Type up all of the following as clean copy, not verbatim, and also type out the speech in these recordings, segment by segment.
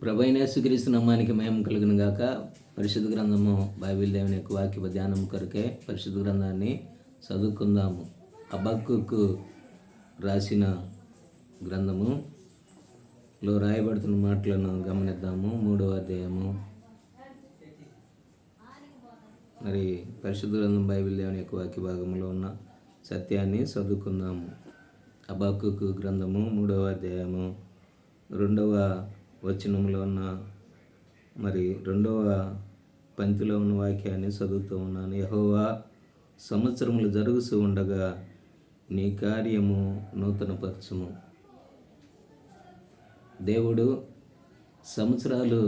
ప్రభువైన యేసుక్రీస్తు నామానికి మహిమ కలుగును గాక. పరిశుద్ధ గ్రంథము బైబిల్ దేవుని యొక్క వాక్య ధ్యానం కొరకే పరిశుద్ధ గ్రంథాన్ని చదువుకుందాము. హబక్కూకు రాసిన గ్రంథములో రాయబడుతున్న మాటలను గమనిద్దాము. 3వ అధ్యాయము. మరి పరిశుద్ధ గ్రంథం బైబిల్ దేవుని యొక్క వాక్య భాగంలో ఉన్న సత్యాన్ని చదువుకుందాము. హబక్కూకు గ్రంథము 3వ అధ్యాయము 2వ వచనంలో ఉన్న మరి 2వ పంక్తిలో ఉన్న వాక్యాన్ని చదువుతూ ఉన్నాను. యెహోవా, సంవత్సరములు జరుగుతూ ఉండగా నీ కార్యము నూతనపరచుము. దేవుడు సంవత్సరాలు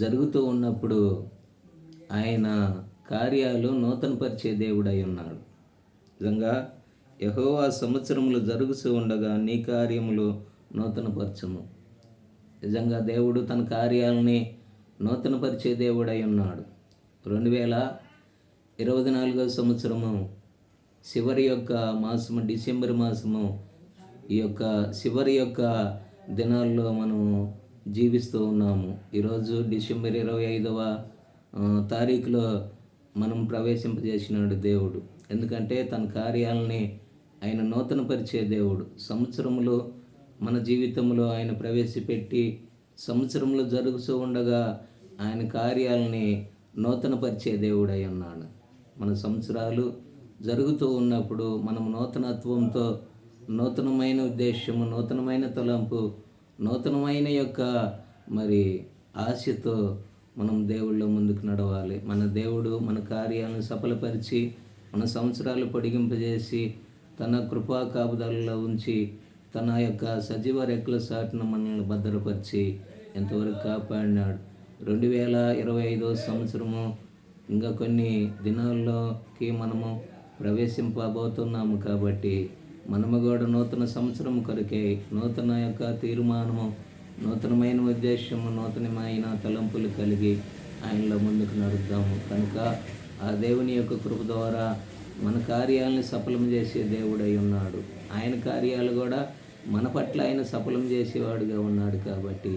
జరుగుతూ ఉన్నప్పుడు ఆయన కార్యాలు నూతనపరిచే దేవుడై ఉన్నాడు. నిజంగా యెహోవా, సంవత్సరములు జరుగుతూ ఉండగా నీ కార్యములు నూతనపరచుము. నిజంగా దేవుడు తన కార్యాలని నూతనపరిచే దేవుడై ఉన్నాడు. 2024వ సంవత్సరము చివరి యొక్క మాసము, డిసెంబర్ మాసము, ఈ యొక్క చివరి యొక్క దినాల్లో మనము జీవిస్తూ ఉన్నాము. ఈరోజు డిసెంబర్ 25వ తారీఖులో మనం ప్రవేశింపజేసినాడు దేవుడు. ఎందుకంటే తన కార్యాలని ఆయన నూతనపరిచే దేవుడు. సంవత్సరములో మన జీవితంలో ఆయన ప్రవేశపెట్టి సంవత్సరంలో జరుగుతూ ఉండగా ఆయన కార్యాలని నూతనపరిచే దేవుడై ఉన్నాడు. మన సంవత్సరాలు జరుగుతూ ఉన్నప్పుడు మనం నూతనత్వంతో, నూతనమైన ఉద్దేశము, నూతనమైన తలంపు, నూతనమైన యొక్క మరి ఆశతో మనం దేవుళ్ళో ముందుకు నడవాలి. మన దేవుడు మన కార్యాలను సఫలపరిచి మన సంవత్సరాలు పొడిగింపజేసి తన కృపా కాపుదలలో ఉంచి తన యొక్క సజీవ రెక్కల సాటును మనల్ని భద్రపరిచి ఎంతవరకు కాపాడినాడు. 2025వ సంవత్సరము ఇంకా కొన్ని దినాల్లోకి మనము ప్రవేశింపబోతున్నాము. కాబట్టి మనము కూడా నూతన సంవత్సరం కొరకే నూతన యొక్క తీర్మానము, నూతనమైన ఉద్దేశము, నూతనమైన తలంపులు కలిగి ఆయనలో ముందుకు నడుద్దాము. కనుక ఆ దేవుని యొక్క కృప ద్వారా మన కార్యాలను సఫలం చేసే దేవుడై ఉన్నాడు. ఆయన కార్యాలు కూడా మన పట్ల ఆయన సఫలం చేసేవాడుగా ఉన్నాడు. కాబట్టి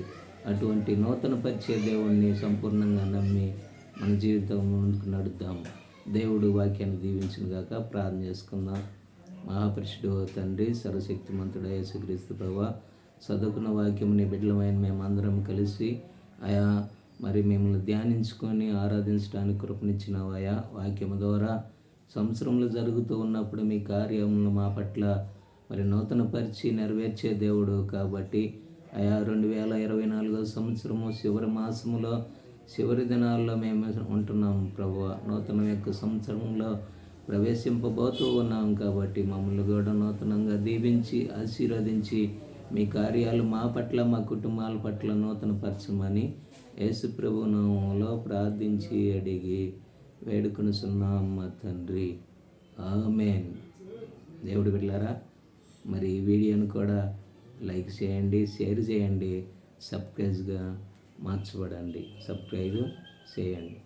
అటువంటి నూతన పరిచయ దేవుణ్ణి సంపూర్ణంగా నమ్మి మన జీవితం ముందుకు నడుద్దాము. దేవుడు వాక్యాన్ని దీవించునుగాక. ప్రార్థన చేసుకుందాం. మహాపరిశుద్ధుడైన తండ్రి, సర్వశక్తిమంతుడ యేసుక్రీస్తు ప్రభువా, చదువుకున్న వాక్యం నీ బిడ్డలమైన మేమందరం కలిసి ఆయా మరి మిమ్మల్ని ధ్యానించుకొని ఆరాధించడానికి కృపనిచ్చినావయా. వాక్యము ద్వారా సంవత్సరంలో జరుగుతూ ఉన్నప్పుడు మీ కార్యములను మా పట్ల మరి నూతనపరిచి నెరవేర్చే దేవుడు. కాబట్టి ఆయా 2024వ సంవత్సరము చివరి మాసములో చివరి దినాల్లో మేము ఉంటున్నాము ప్రభువా. నూతన యొక్క సంవత్సరంలో ప్రవేశింపబోతూ ఉన్నాము. కాబట్టి మమ్మల్ని కూడా నూతనంగా దీవించి ఆశీర్వదించి మీ కార్యాలు మా పట్ల, మా కుటుంబాల పట్ల నూతనపరచమని యేసు ప్రభు నామములో ప్రార్థించి అడిగి వేడుకొనుచున్నాం మా తండ్రి. ఆమేన్. దేవుడు బిడ్డలారా, మరి ఈ వీడియోను కూడా లైక్ చేయండి, షేర్ చేయండి, సబ్స్క్రైబ్గా మార్చబడండి. సబ్స్క్రైబ్ చేయండి.